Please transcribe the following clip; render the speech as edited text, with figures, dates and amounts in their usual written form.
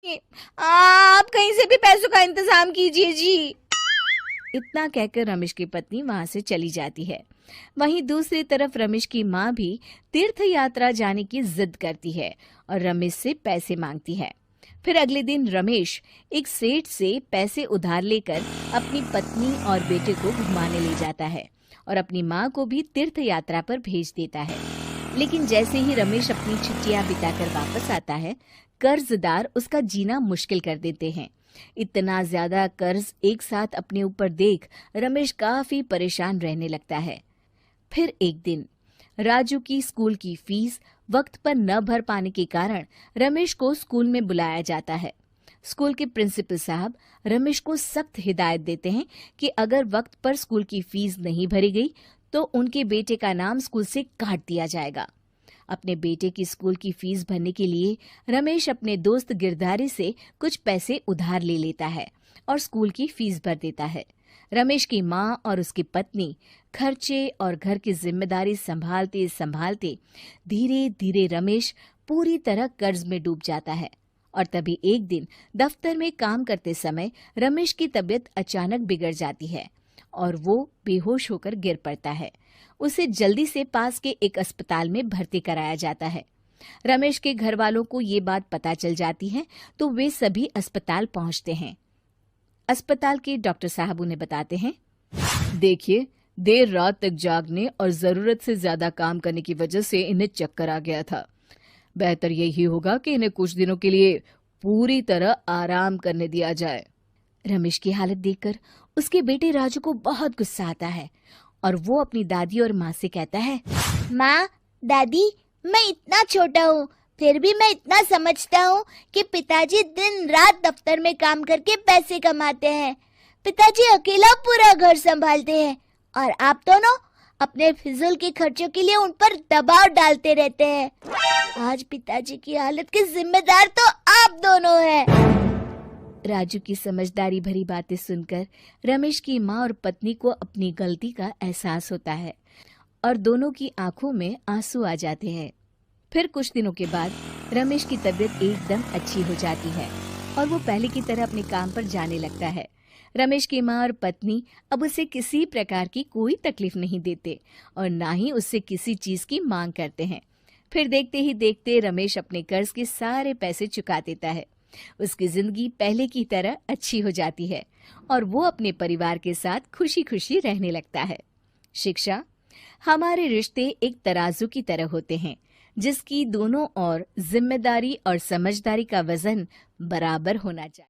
आप कहीं से भी पैसों का इंतजाम कीजिए जी। इतना कहकर रमेश की पत्नी वहां से चली जाती है। वहीं दूसरी तरफ रमेश की माँ भी तीर्थ यात्रा जाने की जिद करती है और रमेश से पैसे मांगती है। फिर अगले दिन रमेश एक सेठ से पैसे उधार लेकर अपनी पत्नी और बेटे को घुमाने ले जाता है और अपनी माँ को भी तीर्थ यात्रा पर भेज देता है। लेकिन जैसे ही रमेश अपनी छुट्टियां बिताकर वापस आता है, कर्जदार उसका जीना मुश्किल कर देते हैं। इतना ज्यादा कर्ज एक साथ अपने ऊपर देख रमेश काफी परेशान रहने लगता है। फिर एक दिन राजू की स्कूल की फीस वक्त पर न भर पाने के कारण रमेश को स्कूल में बुलाया जाता है। स्कूल के प्रिंसिपल साहब रमेश को सख्त हिदायत देते हैं कि अगर वक्त पर स्कूल की फीस नहीं भरी गई तो उनके बेटे का नाम स्कूल से काट दिया जाएगा। अपने बेटे की स्कूल की फीस भरने के लिए रमेश अपने दोस्त गिरधारी से कुछ पैसे उधार ले लेता है और स्कूल की फीस भर देता है। रमेश की माँ और उसकी पत्नी खर्चे और घर की जिम्मेदारी संभालते संभालते धीरे धीरे रमेश पूरी तरह कर्ज में डूब जाता है। और तभी एक दिन दफ्तर में काम करते समय रमेश की तबीयत अचानक बिगड़ जाती है और वो बेहोश होकर गिर पड़ता है। उसे जल्दी से पास के एक अस्पताल में भर्ती कराया जाता है। रमेश के घर वालों को ये बात पता चल जाती है तो वे सभी अस्पताल पहुंचते हैं। अस्पताल के डॉक्टर साहब उन्हें बताते हैं, देखिए, देर रात तक जागने और जरूरत से ज्यादा काम करने की वजह से इन्हें चक्कर आ गया था। बेहतर यही होगा कि इन्हें कुछ दिनों के लिए पूरी तरह आराम करने दिया जाए। रमेश की हालत देखकर उसके बेटे राजू को बहुत गुस्सा आता है और वो अपनी दादी और माँ से कहता है, माँ, दादी, मैं इतना छोटा हूँ, फिर भी मैं इतना समझता हूँ कि पिताजी दिन रात दफ्तर में काम करके पैसे कमाते हैं। पिताजी अकेला पूरा घर संभालते हैं और आप दोनों अपने फिजूल के खर्चों के लिए उन पर दबाव डालते रहते हैं। आज पिताजी की हालत के जिम्मेदार तो आप दोनों हैं। राजू की समझदारी भरी बातें सुनकर रमेश की माँ और पत्नी को अपनी गलती का एहसास होता है और दोनों की आंखों में आंसू आ जाते हैं। फिर कुछ दिनों के बाद रमेश की तबीयत एकदम अच्छी हो जाती है और वो पहले की तरह अपने काम पर जाने लगता है। रमेश की माँ और पत्नी अब उसे किसी प्रकार की कोई तकलीफ नहीं देते और ना ही उससे किसी चीज की मांग करते हैं। फिर देखते ही देखते रमेश अपने कर्ज के सारे पैसे चुका देता है। उसकी जिंदगी पहले की तरह अच्छी हो जाती है और वो अपने परिवार के साथ खुशी खुशी रहने लगता है। शिक्षा, हमारे रिश्ते एक तराजू की तरह होते हैं जिसकी दोनों ओर जिम्मेदारी और समझदारी का वजन बराबर होना चाहिए।